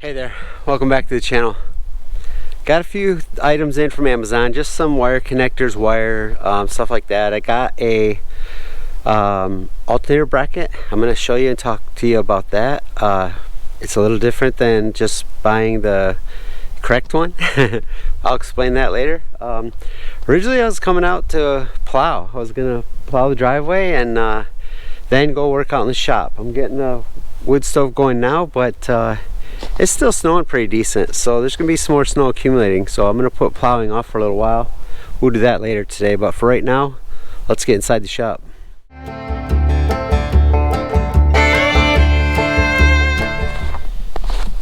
Hey there, welcome back to the channel. Got a few items in from Amazon, just some wire connectors, stuff like that. I got a alternator bracket. I'm going to show you and talk to you about that. It's a little different than just buying the correct one. I'll explain that later. Originally I was coming out to plow. I was going to plow the driveway and then go work out in the shop. I'm getting a wood stove going now, but it's still snowing pretty decent, so there's gonna be some more snow accumulating, so I'm gonna put plowing off for a little while. We'll do that later today, but for right now, let's get inside the shop.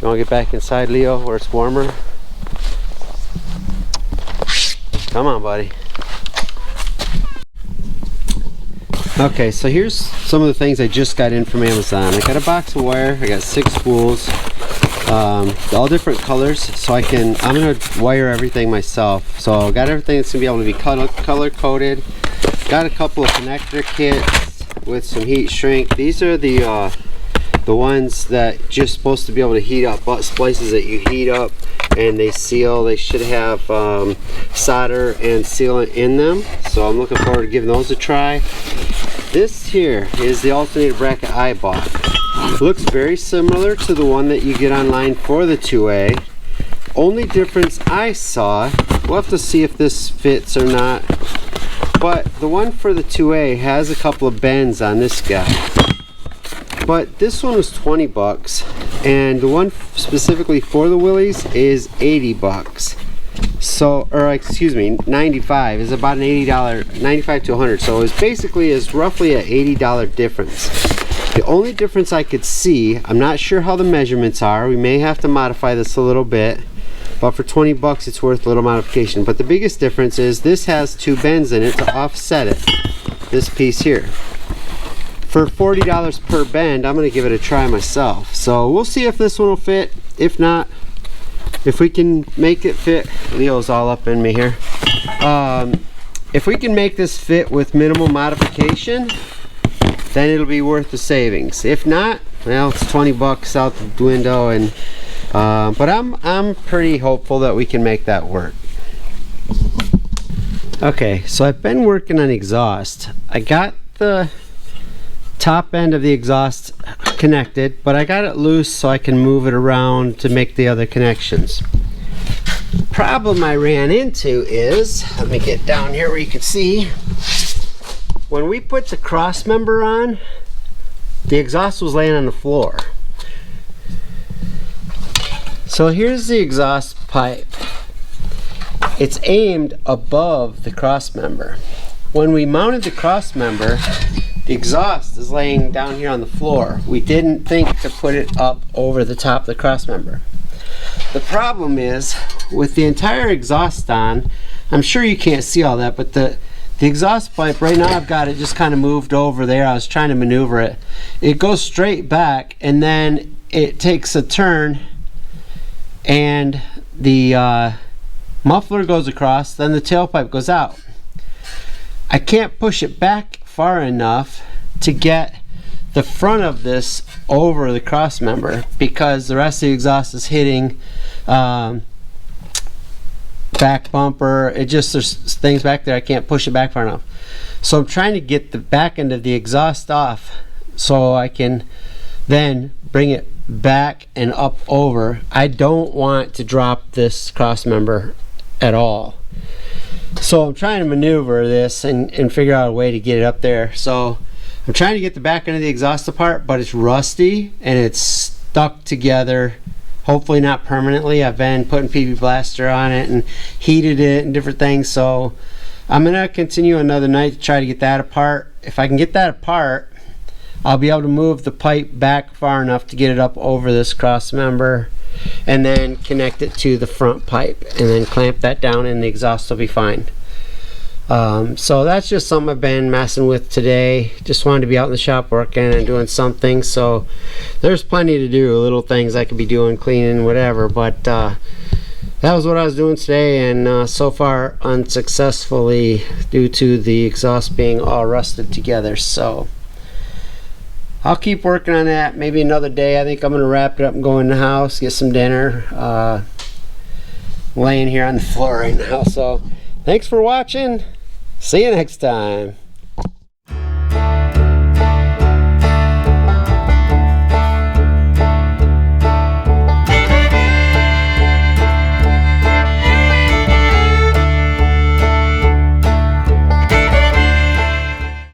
You wanna get back inside, Leo, where it's warmer? Come on, buddy. Okay, so here's some of the things I just got in from Amazon. I got a box of wire, I got 6 spools, all different colors, so I'm gonna wire everything myself. So I got everything that's gonna be able to be color coded. Got a couple of connector kits with some heat shrink. These are the ones that just supposed to be able to heat up, splices that you heat up and they seal. They should have solder and sealant in them, so I'm looking forward to giving those a try. This here is the alternator bracket I bought. It looks very similar to the one that you get online for the 2A. Only difference I saw, we'll have to see if this fits or not, but the one for the 2A has a couple of bends on this guy. But this one was 20 bucks, and the one specifically for the Willys is 80 bucks. So, or excuse me, 95 is about an $80, 95 to 100. So it's basically roughly an $80 difference. The only difference I could see, I'm not sure how the measurements are. We may have to modify this a little bit, but for 20 bucks it's worth a little modification. But the biggest difference is this has 2 bends in it to offset it. This piece here. For $40 per bend, I'm going to give it a try myself. So we'll see if this one will fit. If not, if we can make it fit, Leo's all up in me here. If we can make this fit with minimal modification, then it'll be worth the savings. If not, well, it's 20 bucks out the window, and but I'm pretty hopeful that we can make that work. Okay, so I've been working on exhaust. I got the top end of the exhaust connected, but I got it loose so I can move it around to make the other connections. Problem I ran into is, let me get down here where you can see, when we put the cross member on, the exhaust was laying on the floor. So here's the exhaust pipe. It's aimed above the cross member. When we mounted the cross member, the exhaust is laying down here on the floor. We didn't think to put it up over the top of the cross member. The problem is, with the entire exhaust on, I'm sure you can't see all that, but the exhaust pipe, right now I've got it just kind of moved over there. I was trying to maneuver it. It goes straight back, and then it takes a turn, and the muffler goes across, then the tailpipe goes out. I can't push it back far enough to get the front of this over the cross member because the rest of the exhaust is hitting back bumper. There's things back there I can't push it back far enough. So I'm trying to get the back end of the exhaust off so I can then bring it back and up over. I don't want to drop this cross member at all. So I'm trying to maneuver this and figure out a way to get it up there. So I'm trying to get the back end of the exhaust apart, but it's rusty and it's stuck together. Hopefully not permanently. I've been putting PB Blaster on it and heated it and different things. So I'm gonna continue another night to try to get that apart. If I can get that apart, I'll be able to move the pipe back far enough to get it up over this cross member and then connect it to the front pipe and then clamp that down and the exhaust will be fine. So that's just something I've been messing with today. Just wanted to be out in the shop working and doing something, so there's plenty to do, little things I could be doing, cleaning, whatever, but that was what I was doing today, and so far unsuccessfully due to the exhaust being all rusted together. So I'll keep working on that. Maybe another day. I think I'm gonna wrap it up and go in the house, get some dinner. Laying here on the floor right now. So thanks for watching. See you next time.